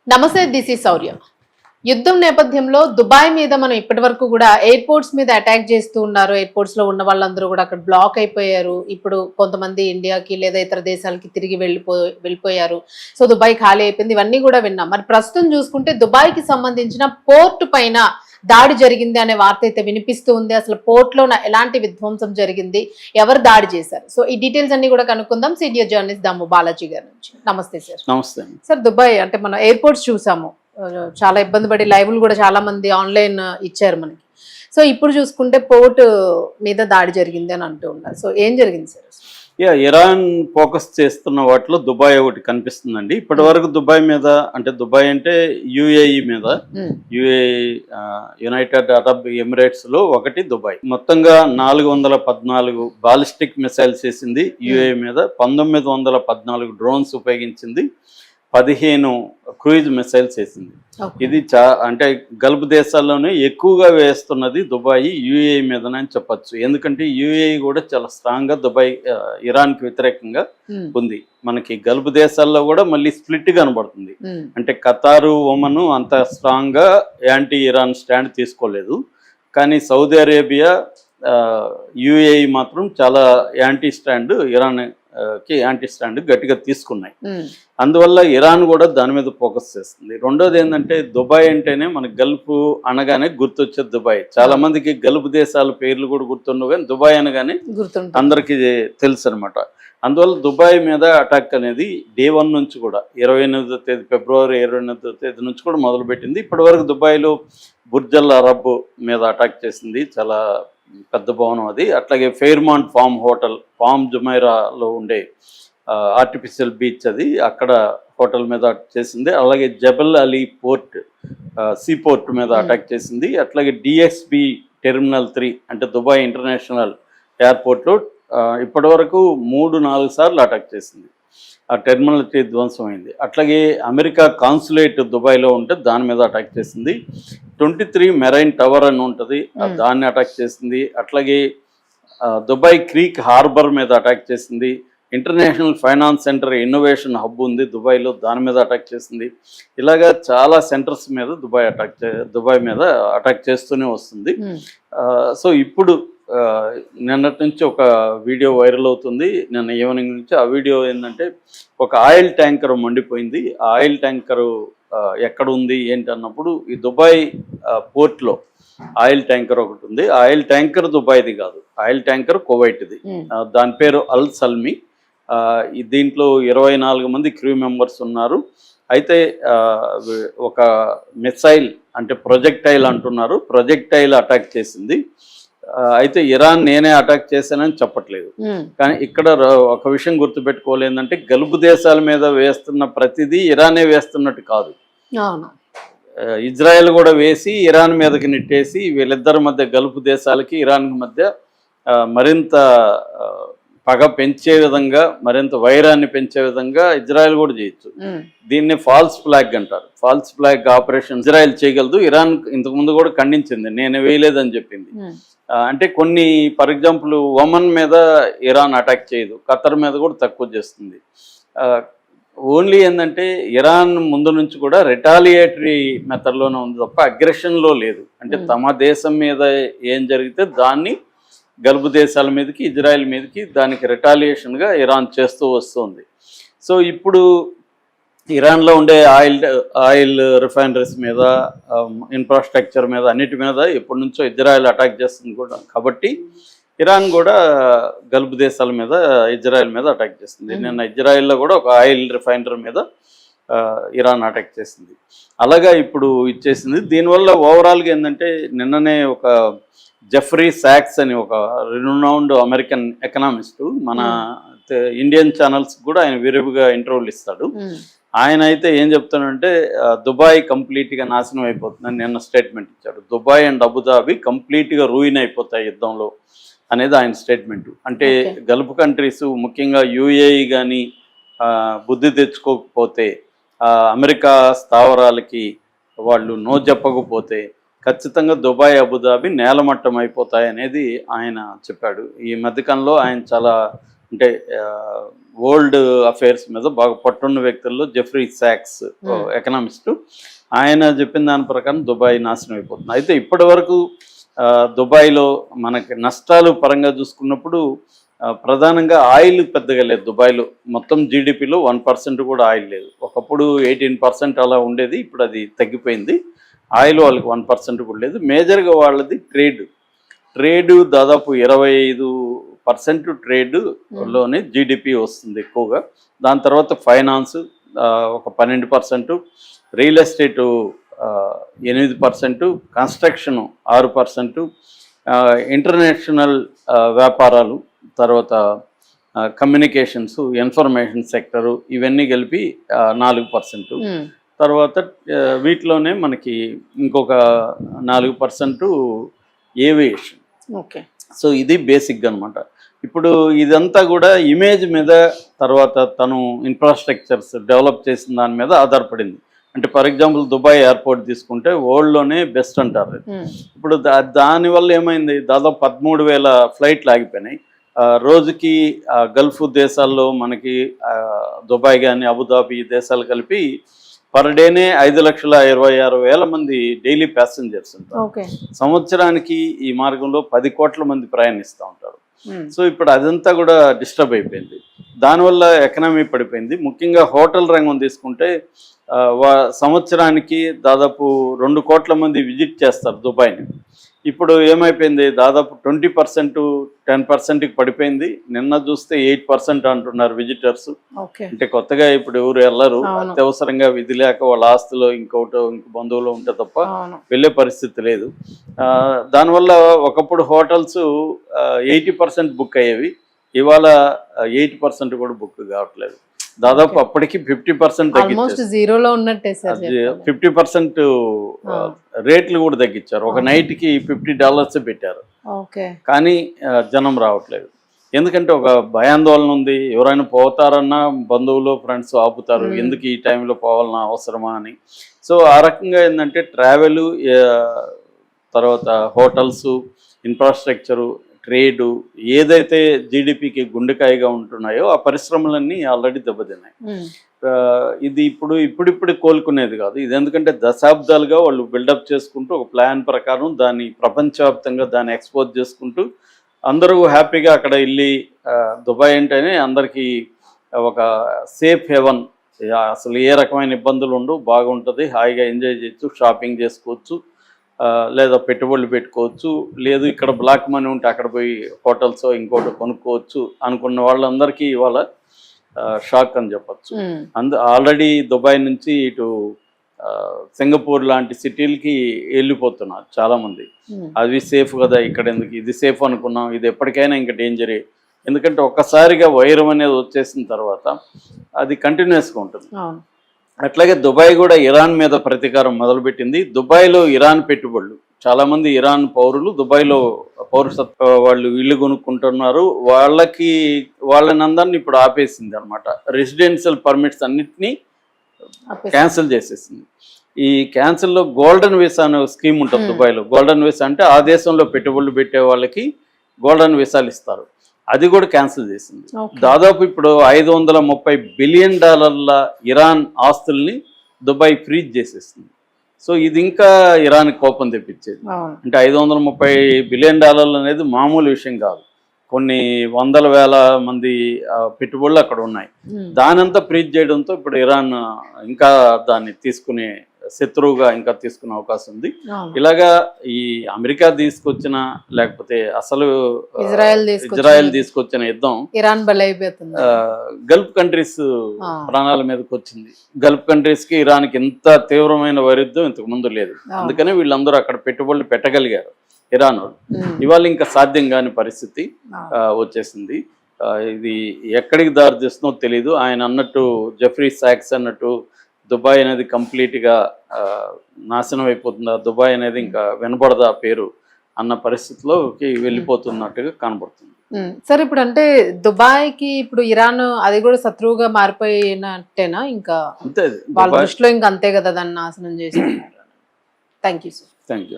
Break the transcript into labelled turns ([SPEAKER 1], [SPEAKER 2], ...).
[SPEAKER 1] నమస్తే, this is శౌర్య. యుద్ధం నేపథ్యంలో దుబాయ్ మీద మనం ఇప్పటి వరకు కూడా ఎయిర్పోర్ట్స్ మీద అటాక్ చేస్తూ ఉన్నారు. ఎయిర్పోర్ట్స్ లో ఉన్న వాళ్ళందరూ కూడా అక్కడ బ్లాక్ అయిపోయారు. ఇప్పుడు కొంతమంది ఇండియాకి లేదా ఇతర దేశాలకి తిరిగి వెళ్ళిపోయారు. సో దుబాయ్ ఖాళీ అయిపోయింది. ఇవన్నీ కూడా విన్నాం. మరి ప్రస్తుతం చూసుకుంటే దుబాయ్ కి సంబంధించిన పోర్టు పైన దాడి జరిగింది అనే వార్త అయితే వినిపిస్తూ ఉంది. అసలు పోర్ట్ లో ఎలాంటి విధ్వంసం జరిగింది, ఎవరు దాడి చేశారు, సో ఈ డీటెయిల్స్ అన్ని కూడా కనుక్కుందాం సీనియర్ జర్నలిస్ట్ దమ్ము బాలాజీ గారి నుంచి. నమస్తే సార్.
[SPEAKER 2] నమస్తే
[SPEAKER 1] సార్, దుబాయ్ అంటే మనం ఎయిర్పోర్ట్స్ చూసాము, చాలా ఇబ్బంది పడి లైవ్లు కూడా చాలా మంది ఆన్లైన్ ఇచ్చారు మనకి. సో ఇప్పుడు చూసుకుంటే పోర్ట్ మీద దాడి జరిగింది అని అంటూ ఉన్నారు. సో ఏం జరిగింది సార్?
[SPEAKER 2] ఇరాన్ ఫోకస్ చేస్తున్న వాటిలో దుబాయ్ ఒకటి కనిపిస్తుందండి. ఇప్పటి వరకు దుబాయ్ మీద అంటే దుబాయ్ అంటే యుఏఈ మీద, యుఏఈ యునైటెడ్ అరబ్ ఎమిరేట్స్ లో ఒకటి దుబాయ్. మొత్తంగా 414 బాలిస్టిక్ మిసైల్స్ వేసింది యుఏఈ మీద, 1914 డ్రోన్స్ ఉపయోగించింది, 15 క్రూయిజ్ మిసైల్స్ వేసింది. ఇది అంటే గల్ఫ్ దేశాల్లోనే ఎక్కువగా వేస్తున్నది దుబాయ్ యుఏఈ మీదనని చెప్పచ్చు. ఎందుకంటే యుఏఈ కూడా చాలా స్ట్రాంగ్ గా దుబాయ్ ఇరాన్ కి వ్యతిరేకంగా ఉంది. మనకి గల్ఫ్ దేశాల్లో కూడా మళ్ళీ స్ప్లిట్ కనబడుతుంది. అంటే ఖతారు, ఒమన్ అంత స్ట్రాంగ్ గా యాంటీ ఇరాన్ స్టాండ్ తీసుకోలేదు. కానీ సౌదీ అరేబియా, యుఏఈ మాత్రం చాలా యాంటీ స్టాండ్, ఇరాన్ కి యాంటీ స్టాండ్ గట్టిగా తీసుకున్నాయి. అందువల్ల ఇరాన్ కూడా దాని మీద ఫోకస్ చేస్తుంది. రెండోది ఏంటంటే దుబాయ్ అంటేనే మన గల్ఫ్ అనగానే గుర్తొచ్చేది దుబాయ్. చాలా మందికి గల్ఫ్ దేశాల పేర్లు కూడా గుర్తుండవు, కానీ దుబాయ్ అనగానే అందరికీ తెలుసు అనమాట. అందువల్ల దుబాయ్ మీద అటాక్ అనేది డే 1 నుంచి కూడా 28వ తేదీ ఫిబ్రవరి 28వ తేదీ నుంచి కూడా మొదలుపెట్టింది. ఇప్పటి వరకు దుబాయ్లో బుర్జల్ అరబ్ మీద అటాక్ చేసింది, చాలా పెద్ద భవనం అది. అట్లాగే ఫెయిర్మాంట్ ఫామ్ హోటల్, ఫామ్ జుమైరాలో ఉండే ఆర్టిఫిషియల్ బీచ్, అది అక్కడ హోటల్ మీద చేసింది. అలాగే జబల్ అలీ పోర్ట్, సీ పోర్ట్ మీద అటాక్ చేసింది. అట్లాగే డిఎస్బి టెర్మినల్ 3 అంటే దుబాయ్ ఇంటర్నేషనల్ ఎయిర్పోర్ట్లో ఇప్పటి వరకు 3-4 సార్లు అటాక్ చేసింది. ఆ టెర్మినల్ 3 ధ్వంసమైంది. అట్లాగే అమెరికా కాన్సులేట్ దుబాయ్లో ఉంటే దాని మీద అటాక్ చేసింది. 23 మెరైన్ టవర్ అని ఉంటుంది, దాన్ని అటాక్ చేసింది. అట్లాగే దుబాయ్ క్రీక్ హార్బర్ మీద అటాక్ చేసింది. International finance centre innovation hub ఉంది దుబాయ్లో, దాని మీద అటాక్ చేసింది. ఇలాగా చాలా సెంటర్స్ మీద దుబాయ్ మీద అటాక్ చేస్తూనే వస్తుంది. సో ఇప్పుడు నిన్నటి నుంచి ఒక వీడియో వైరల్ అవుతుంది, నిన్న ఈవినింగ్ నుంచి. ఆ వీడియో ఏంటంటే ఒక ఆయిల్ ట్యాంకర్ మండిపోయింది. ఆ ఆయిల్ ట్యాంకరు ఎక్కడ ఉంది ఏంటి అన్నప్పుడు ఈ దుబాయ్ పోర్ట్లో ఆయిల్ ట్యాంకర్ ఒకటి ఉంది. ఆయిల్ ట్యాంకర్ దుబాయ్ది కాదు, ఆయిల్ ట్యాంకర్ కువైట్ది. దాని పేరు అల్ సల్మి. దీంట్లో 24 మంది క్రూ మెంబర్స్ ఉన్నారు. అయితే ఒక మిసైల్ అంటే ప్రొజెక్టైల్ అంటున్నారు, ప్రొజెక్టైల్ అటాక్ చేసింది. అయితే ఇరాన్ నేనే అటాక్ చేశానని చెప్పట్లేదు. కానీ ఇక్కడ ఒక విషయం గుర్తుపెట్టుకోవాలి, ఏంటంటే గల్ఫ్ దేశాల మీద వేస్తున్న ప్రతిదీ ఇరానే వేస్తున్నట్టు కాదు. ఇజ్రాయెల్ కూడా వేసి ఇరాన్ మీదకి నెట్టేసి వీళ్ళిద్దరి మధ్య, గల్ఫ్ దేశాలకి ఇరాన్కి మధ్య మరింత పగ పెంచే విధంగా, మరింత వైరాన్ని పెంచే విధంగా ఇజ్రాయెల్ కూడా చేయొచ్చు. దీన్ని ఫాల్స్ ఫ్లాగ్ అంటారు. ఫాల్స్ ఫ్లాగ్ ఆపరేషన్ ఇజ్రాయెల్ చేయగలదు. ఇరాన్ ఇంతకుముందు కూడా ఖండించింది, నేను వేయలేదని చెప్పింది. అంటే కొన్ని, ఫర్ ఎగ్జాంపుల్ ఒమన్ మీద ఇరాన్ అటాక్ చేయదు, ఖతర్ మీద కూడా తక్కువ చేస్తుంది. ఓన్లీ ఏంటంటే ఇరాన్ ముందు నుంచి కూడా రిటాలియేటరీ మెథడ్లోనే ఉంది తప్ప అగ్రెషన్లో లేదు. అంటే తమ దేశం మీద ఏం జరిగితే దాన్ని గల్ఫ్ దేశాల మీదకి, ఇజ్రాయెల్ మీదకి, దానికి రిటాలియేషన్గా ఇరాన్ చేస్తూ వస్తుంది. సో ఇప్పుడు ఇరాన్లో ఉండే ఆయిల్ రిఫైనరీస్ మీద, ఇన్ఫ్రాస్ట్రక్చర్ మీద, అన్నిటి మీద ఎప్పటి నుంచో ఇజ్రాయెల్ అటాక్ చేస్తుంది కూడా. కాబట్టి ఇరాన్ కూడా గల్ఫ్ దేశాల మీద, ఇజ్రాయెల్ మీద అటాక్ చేస్తుంది. నిన్న ఇజ్రాయెల్లో కూడా ఒక ఆయిల్ రిఫైనరీ మీద ఇరాన్ అటాక్ చేసింది. అలాగా ఇప్పుడు ఇచ్చేసింది. దీనివల్ల ఓవరాల్గా ఏంటంటే, నిన్ననే ఒక జెఫ్రీ సాక్స్ అని ఒక రినౌండ్ అమెరికన్ ఎకనామిస్టు, మన ఇండియన్ ఛానల్స్ కూడా ఆయన విరివిగా ఇంటర్వ్యూలు ఇస్తాడు. ఆయన అయితే ఏం చెప్తాడంటే దుబాయ్ కంప్లీట్గా నాశనం అయిపోతుందని నిన్న స్టేట్మెంట్ ఇచ్చాడు. దుబాయ్ అండ్ అబుదాబి కంప్లీట్గా రూయిన్ అయిపోతాయి యుద్ధంలో అనేది ఆయన స్టేట్మెంట్. అంటే గల్ఫ్ కంట్రీస్, ముఖ్యంగా యుఏఈ కానీ బుద్ధి తెచ్చుకోకపోతే, అమెరికా స్థావరాలకి వాళ్ళు నో చెప్పకపోతే ఖచ్చితంగా దుబాయ్, అబుదాబి నేలమట్టం అయిపోతాయి అనేది ఆయన చెప్పాడు. ఈ మధ్యకాలంలో ఆయన చాలా అంటే వరల్డ్ అఫైర్స్ మీద బాగా పట్టున్న వ్యక్తుల్లో జెఫ్రీ సాక్స్ ఎకనామిస్టు, ఆయన చెప్పిన దాని ప్రకారం దుబాయ్ నాశనం అయిపోతుంది. అయితే ఇప్పటి వరకు దుబాయ్లో మనకి నష్టాలు పరంగా చూసుకున్నప్పుడు ప్రధానంగా ఆయిల్ పెద్దగా లేదు దుబాయ్లో. మొత్తం జీడిపిలో 1% కూడా ఆయిల్ లేదు. ఒకప్పుడు 18% అలా ఉండేది, ఇప్పుడు అది తగ్గిపోయింది. ఆయిల్ వాళ్ళకి 1% కూడా లేదు. మేజర్గా వాళ్ళది ట్రేడ్ దాదాపు 25% ట్రేడ్లోనే జీడిపి వస్తుంది ఎక్కువగా. దాని తర్వాత ఫైనాన్స్ ఒక 12%, రియల్ ఎస్టేటు 8%, కన్స్ట్రక్షన్ 6%, ఇంటర్నేషనల్ వ్యాపారాలు, తర్వాత కమ్యూనికేషన్స్, ఇన్ఫర్మేషన్ సెక్టరు, ఇవన్నీ కలిపి 4%. తర్వాత వీటిలోనే మనకి ఇంకొక 4% ఏవియేషన్.
[SPEAKER 1] ఓకే.
[SPEAKER 2] సో ఇది బేసిక్గా అనమాట. ఇప్పుడు ఇదంతా కూడా ఇమేజ్ మీద, తర్వాత తను ఇన్ఫ్రాస్ట్రక్చర్స్ డెవలప్ చేసిన దాని మీద ఆధారపడింది. అంటే ఫర్ ఎగ్జాంపుల్ దుబాయ్ ఎయిర్పోర్ట్ తీసుకుంటే వరల్డ్లోనే బెస్ట్ అంటారు. ఇప్పుడు దానివల్ల ఏమైంది, దాదాపు 13,000 ఫ్లైట్లు ఆగిపోయినాయి. రోజుకి గల్ఫ్ దేశాల్లో మనకి దుబాయ్ కానీ అబుదాబి దేశాలు కలిపి పర్ డేనే 5,26,000 మంది డైలీ ప్యాసింజర్స్ ఉంటారు. సంవత్సరానికి ఈ మార్గంలో 10 కోట్ల మంది ప్రయాణిస్తూ ఉంటారు. సో ఇప్పుడు అదంతా కూడా డిస్టర్బ్ అయిపోయింది. దానివల్ల ఎకనామీ పడిపోయింది. ముఖ్యంగా హోటల్ రంగం తీసుకుంటే సంవత్సరానికి దాదాపు 2 కోట్ల మంది విజిట్ చేస్తారు దుబాయ్ని. ఇప్పుడు ఏమైపోయింది, దాదాపు 20%, 10%కి పడిపోయింది. నిన్న చూస్తే 8% అంటున్నారు విజిటర్స్. అంటే కొత్తగా ఇప్పుడు ఎవరు వెళ్ళరు, అత్యవసరంగా విధి లేక వాళ్ళ ఆస్తులు ఇంక బంధువులు ఉంటే తప్ప వెళ్ళే పరిస్థితి లేదు. దానివల్ల ఒకప్పుడు హోటల్స్ 80% బుక్ అయ్యేవి, ఇవాళ 8% కూడా బుక్ కావట్లేదు. దాదాపు అప్పటికి 50% తగ్గించారు, 50% రేట్లు కూడా తగ్గించారు. ఒక నైట్కి $50 పెట్టారు, కానీ జనం రావట్లేదు. ఎందుకంటే ఒక భయాందోళన ఉంది. ఎవరైనా పోతారన్నా బంధువులు ఫ్రెండ్స్ ఆపుతారు, ఎందుకు ఈ టైంలో పోవాలన్నా అవసరమా అని. సో ఆ రకంగా ఏంటంటే ట్రావెల్, తర్వాత హోటల్స్, ఇన్ఫ్రాస్ట్రక్చరు, ట్రేడు, ఏదైతే జీడిపికి గుండెకాయగా ఉంటున్నాయో ఆ పరిశ్రమలన్నీ ఆల్రెడీ దెబ్బతిన్నాయి. ఇది ఇప్పుడు కోలుకునేది కాదు. ఇది ఎందుకంటే దశాబ్దాలుగా వాళ్ళు బిల్డప్ చేసుకుంటూ ఒక ప్లాన్ ప్రకారం దాన్ని ప్రపంచవ్యాప్తంగా దాన్ని ఎక్స్పోజ్ చేసుకుంటూ అందరూ హ్యాపీగా అక్కడ వెళ్ళి, దుబాయ్ అంటేనే అందరికీ ఒక సేఫ్ హెవెన్. అసలు ఏ రకమైన ఇబ్బందులు ఉండవు, బాగుంటుంది, హాయిగా ఎంజాయ్ చేయొచ్చు, షాపింగ్ చేసుకోవచ్చు, లేదా పెట్టుబడులు పెట్టుకోవచ్చు, లేదు ఇక్కడ బ్లాక్ మనీ ఉంటే అక్కడ పోయి హోటల్స్ ఇంకోటి కొనుక్కోవచ్చు అనుకున్న వాళ్ళందరికీ ఇవాళ షాక్ అని చెప్పచ్చు. ఆల్రెడీ దుబాయ్ నుంచి ఇటు సింగపూర్ లాంటి సిటీలకి వెళ్ళిపోతున్నారు చాలామంది. అది సేఫ్ కదా, ఇక్కడ ఎందుకు, ఇది సేఫ్ అనుకున్నాం, ఇది ఎప్పటికైనా ఇంకా డేంజరే. ఎందుకంటే ఒక్కసారిగా వైరం అనేది వచ్చేసిన తర్వాత అది కంటిన్యూస్గా ఉంటుంది. అట్లాగే దుబాయ్ కూడా ఇరాన్ మీద ప్రతీకారం మొదలుపెట్టింది. దుబాయ్లో ఇరాన్ పెట్టుబడులు, చాలామంది ఇరాన్ పౌరులు దుబాయ్లో పౌరసత్వ వాళ్ళు ఇల్లు కొనుక్కుంటున్నారు. వాళ్ళని అందరినీ ఇప్పుడు ఆపేసింది అనమాట. రెసిడెన్షియల్ పర్మిట్స్ అన్నిటినీ క్యాన్సిల్ చేసేసింది. ఈ క్యాన్సిల్లో గోల్డెన్ వీసా అనే స్కీమ్ ఉంటుంది దుబాయ్లో. గోల్డెన్ వీసా అంటే ఆ దేశంలో పెట్టుబడులు పెట్టే వాళ్ళకి గోల్డెన్ వీసాలు ఇస్తారు, అది కూడా క్యాన్సిల్ చేసింది. దాదాపు ఇప్పుడు $530 బిలియన్ ఇరాన్ ఆస్తుల్ని దుబాయ్ ఫ్రీజ్ చేసేస్తుంది. సో ఇది ఇంకా ఇరాన్ కోపం తెప్పించేది. అంటే $530 బిలియన్ అనేది మామూలు విషయం కాదు. కొన్ని 100,000 మంది పెట్టుబడులు అక్కడ ఉన్నాయి. దానంతా ఫ్రీజ్ చేయడంతో ఇప్పుడు ఇరాన్ ఇంకా దాన్ని తీసుకునే శత్రువుగా ఇంకా తీసుకునే అవకాశం ఉంది. ఇలాగా ఈ అమెరికా తీసుకొచ్చిన, లేకపోతే అసలు ఇజ్రాయెల్ తీసుకొచ్చిన యుద్ధం
[SPEAKER 1] ఇరాన్ బలైపోతుంది,
[SPEAKER 2] గల్ఫ్ కంట్రీస్ ప్రాణాల మీదకి వచ్చింది. గల్ఫ్ కంట్రీస్ కి ఇరాన్ కి ఇంత తీవ్రమైన వైరుధ్యం ఇంతకు ముందు లేదు. అందుకనే వీళ్ళందరూ అక్కడ పెట్టుబడులు పెట్టగలిగారు ఇరాన్ వాళ్ళు. ఇవాళ ఇంకా సాధ్యం కాని పరిస్థితి వచ్చేసింది. ఇది ఎక్కడికి దారి తీస్తుందో తెలీదు. ఆయన అన్నట్టు, జెఫ్రీ సాక్స్ అన్నట్టు, దుబాయ్ అనేది కంప్లీట్గా నాశనం అయిపోతుందా, దుబాయ్ అనేది ఇంకా వినపడదా పేరు అన్న పరిస్థితిలోకి వెళ్ళిపోతున్నట్టుగా కనబడుతుంది.
[SPEAKER 1] సరే, ఇప్పుడు అంటే దుబాయ్కి ఇప్పుడు ఇరాన్ అది కూడా శత్రువుగా మారిపోయినట్టేనా? ఇంకా
[SPEAKER 2] అంతే,
[SPEAKER 1] వాళ్ళ దృష్టిలో ఇంకా అంతే కదా, దాన్ని నాశనం చేస్తున్నారు. Thank you sir.
[SPEAKER 2] Thank you.